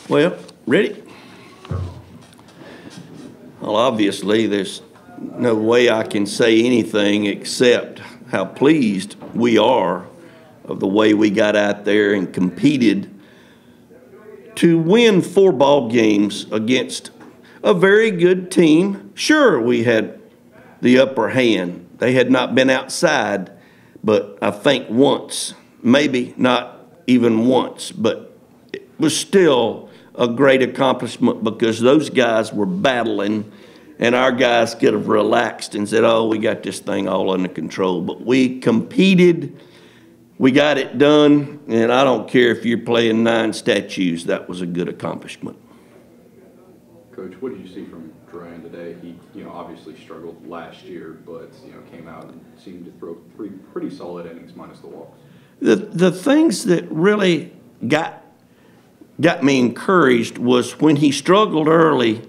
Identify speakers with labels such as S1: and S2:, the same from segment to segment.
S1: Well, ready? Well, obviously, there's no way I can say anything except how pleased we are of the way we got out there and competed to win 4 ball games against a very good team. Sure, we had the upper hand. They had not been outside, but I think once, maybe not even once, but it was still a great accomplishment because those guys were battling and our guys could have relaxed and said, oh, we got this thing all under control. But we competed, we got it done, and I don't care if you're playing 9 statues, that was a good accomplishment.
S2: Coach, what did you see from Duran today? He, obviously struggled last year, but, came out and seemed to throw 3 pretty solid innings minus the walks.
S1: The things that really got me encouraged was when he struggled early,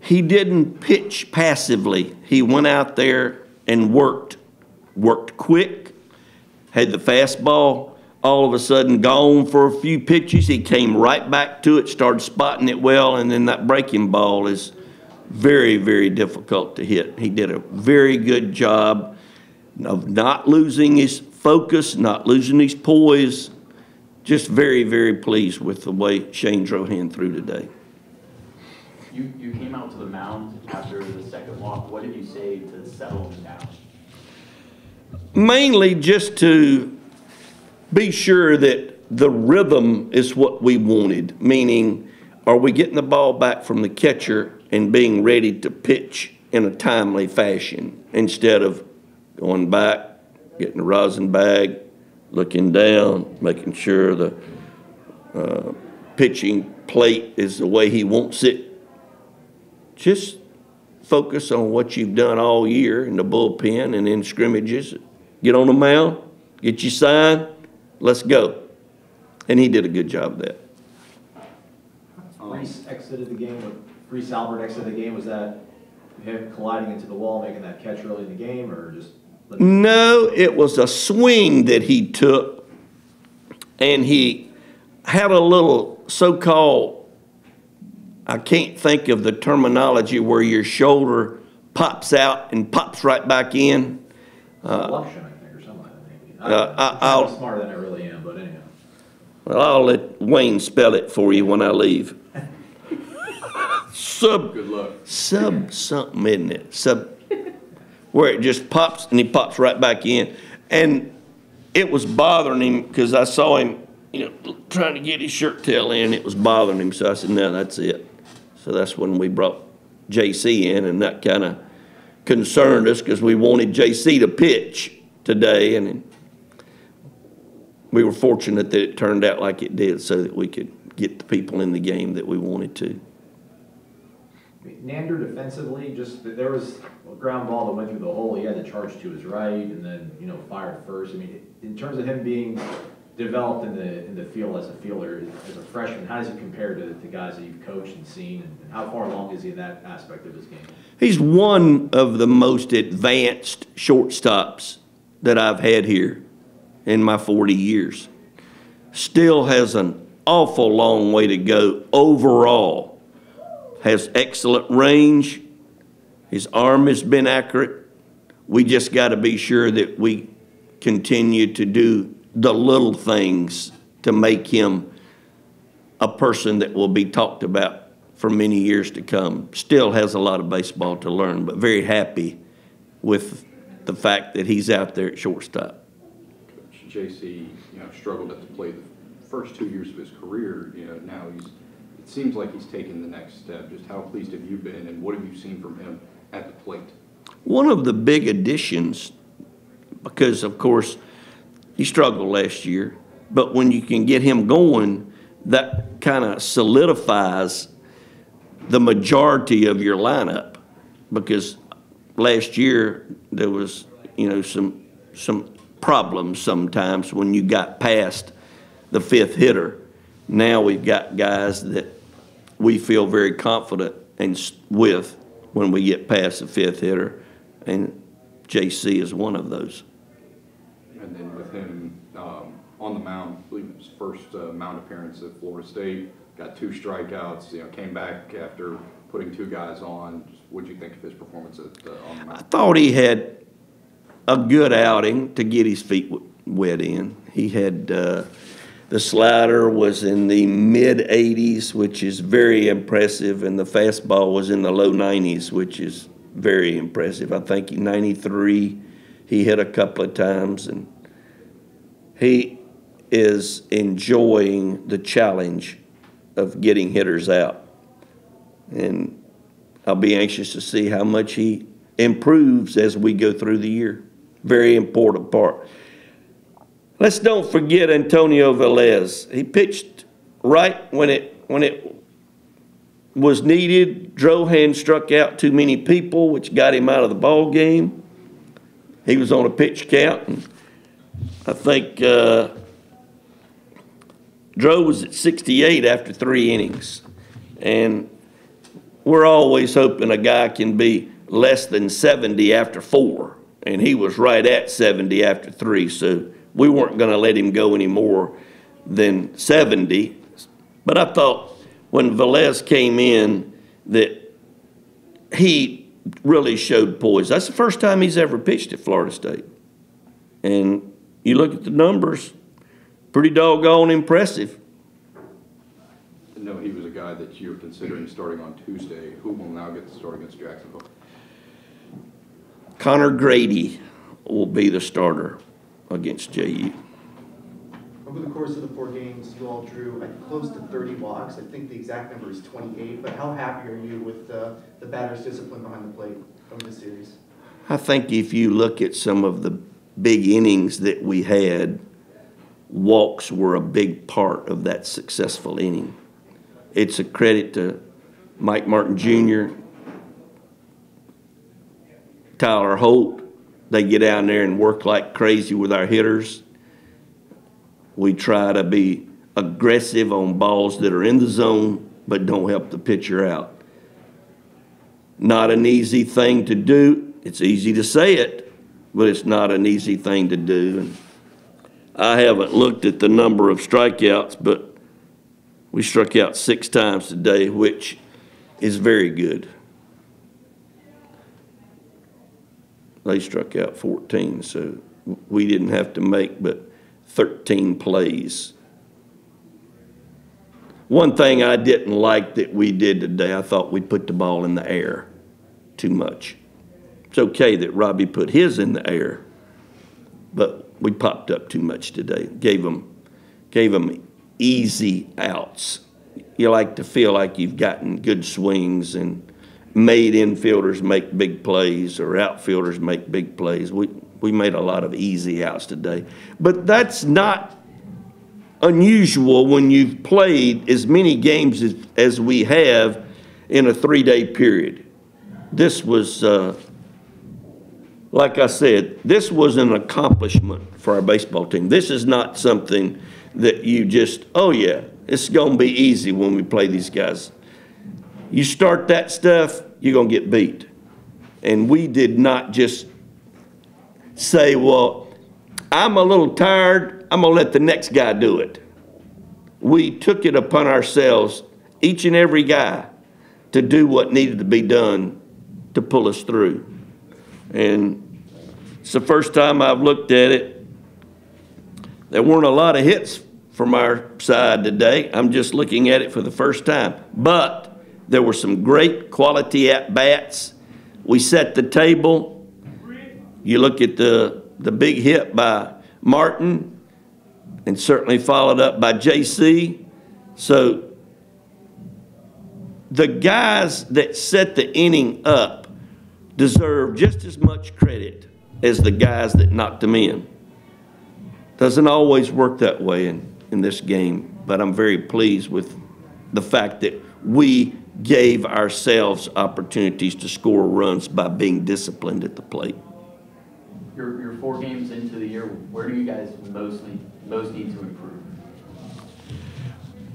S1: he didn't pitch passively. He went out there and worked quick, had the fastball all of a sudden gone for a few pitches. He came right back to it, started spotting it well, and then that breaking ball is very, very difficult to hit. He did a very good job of not losing his focus, not losing his poise. Just very, very pleased with the way Shane Drohan threw today.
S3: You came out to the mound after the second walk. What did you say to settle him down?
S1: Mainly just to be sure that the rhythm is what we wanted, meaning are we getting the ball back from the catcher and being ready to pitch in a timely fashion instead of going back, getting the rosin bag, looking down, making sure the pitching plate is the way he wants it. Just focus on what you've done all year in the bullpen and in scrimmages. Get on the mound, get your sign, let's go. And he did a good job of that.
S4: Reese exited the game. Reese Albert exited the game. Was that him colliding into the wall, making that catch early in the game, or just?
S1: No, it was a swing that he took, and he had a little so-called, I can't think of the terminology, where your shoulder pops out and pops right back in.
S4: Fluxion, I think, or something like that. I'm smarter than I really am, but anyhow.
S1: Well, I'll let Wayne spell it for you when I leave.
S2: Good luck.
S1: Sub something, isn't it? Where it just pops and he pops right back in. And it was bothering him because I saw him, trying to get his shirt tail in. It was bothering him. So I said, no, that's it. So that's when we brought JC in, and that kind of concerned us because we wanted JC to pitch today. And we were fortunate that it turned out like it did so that we could get the people in the game that we wanted to.
S4: Nander defensively, there was a ground ball that went through the hole. He had to charge to his right, and then fired first. I mean, in terms of him being developed in the field as a fielder, as a freshman, how does he compare to the guys that you've coached and seen, and how far along is he in that aspect of his game?
S1: He's one of the most advanced shortstops that I've had here in my 40 years. Still has an awful long way to go overall. Has excellent range. His arm has been accurate. We just got to be sure that we continue to do the little things to make him a person that will be talked about for many years to come. Still has a lot of baseball to learn, but very happy with the fact that he's out there at shortstop.
S2: Coach JC, struggled at the plate the first 2 years of his career. Now it seems like he's taken the next step. Just how pleased have you been, and what have you seen from him at the plate?
S1: One of the big additions, because of course he struggled last year, but when you can get him going, that kind of solidifies the majority of your lineup. Because last year there was some problems sometimes when you got past the 5th hitter. Now we've got guys that we feel very confident with when we get past the 5th hitter, and JC is one of those.
S2: And then with him on the mound, I believe it was first mound appearance at Florida State, got 2 strikeouts, came back after putting 2 guys on. What did you think of his performance on the mound?
S1: I thought he had a good outing to get his feet wet in. He had the slider was in the mid-80s, which is very impressive, and the fastball was in the low 90s, which is very impressive. I think 93 he hit a couple of times, and he is enjoying the challenge of getting hitters out. And I'll be anxious to see how much he improves as we go through the year. Very important part. Let's don't forget Antonio Velez. He pitched right when it was needed. Drohan struck out too many people, which got him out of the ball game. He was on a pitch count, and I think Dro was at 68 after 3 innings. And we're always hoping a guy can be less than 70 after 4. And he was right at 70 after 3. So we weren't going to let him go any more than 70. But I thought when Velez came in that he really showed poise. That's the first time he's ever pitched at Florida State. And you look at the numbers, pretty doggone impressive.
S2: No, he was a guy that you're considering starting on Tuesday. Who will now get the start against Jacksonville?
S1: Connor Grady will be the starter against JU.
S5: Over the course of the 4 games, you all drew close to 30 walks. I think the exact number is 28, but how happy are you with the batter's discipline behind the plate over the series?
S1: I think if you look at some of the big innings that we had, walks were a big part of that successful inning. It's a credit to Mike Martin Jr., Tyler Holt. They get down there and work like crazy with our hitters. We try to be aggressive on balls that are in the zone but don't help the pitcher out. Not an easy thing to do. It's easy to say it, but it's not an easy thing to do. And I haven't looked at the number of strikeouts, but we struck out 6 times today, which is very good. They struck out 14, so we didn't have to make but 13 plays. One thing I didn't like that we did today, I thought we put the ball in the air too much. It's okay that Robbie put his in the air, but we popped up too much today. Gave them easy outs. You like to feel like you've gotten good swings and made infielders make big plays or outfielders make big plays. We made a lot of easy outs today. But that's not unusual when you've played as many games as we have in a 3-day period. This was, like I said, this was an accomplishment for our baseball team. This is not something that you just, oh yeah, it's going to be easy when we play these guys. You start that stuff, you're going to get beat. And we did not just say, well, I'm a little tired, I'm going to let the next guy do it. We took it upon ourselves, each and every guy, to do what needed to be done to pull us through. And it's the first time I've looked at it. There weren't a lot of hits from our side today. I'm just looking at it for the first time. But there were some great quality at-bats. We set the table. You look at the big hit by Martin and certainly followed up by JC. So the guys that set the inning up deserve just as much credit as the guys that knocked them in. Doesn't always work that way in this game, but I'm very pleased with the fact that we gave ourselves opportunities to score runs by being disciplined at the plate.
S3: You're 4 games into the year. Where do you guys most need to improve?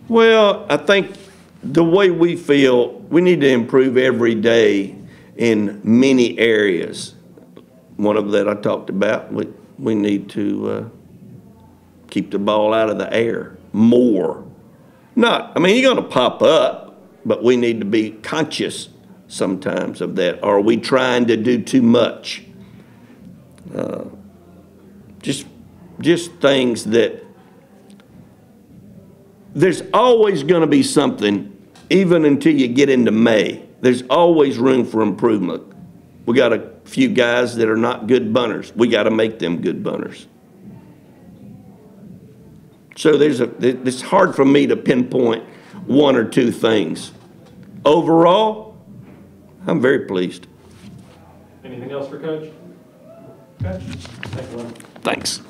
S1: Well, I think the way we feel, we need to improve every day in many areas. One of that I talked about, we need to keep the ball out of the air more. I mean, you're gonna pop up, but we need to be conscious sometimes of that. Are we trying to do too much? Just things that, there's always gonna be something, even until you get into May. There's always room for improvement. We got a few guys that are not good bunters. We gotta make them good bunters. So it's hard for me to pinpoint one or two things. Overall, I'm very pleased.
S6: Anything else for Coach? Coach? Thank you, Lynn.
S1: Thanks.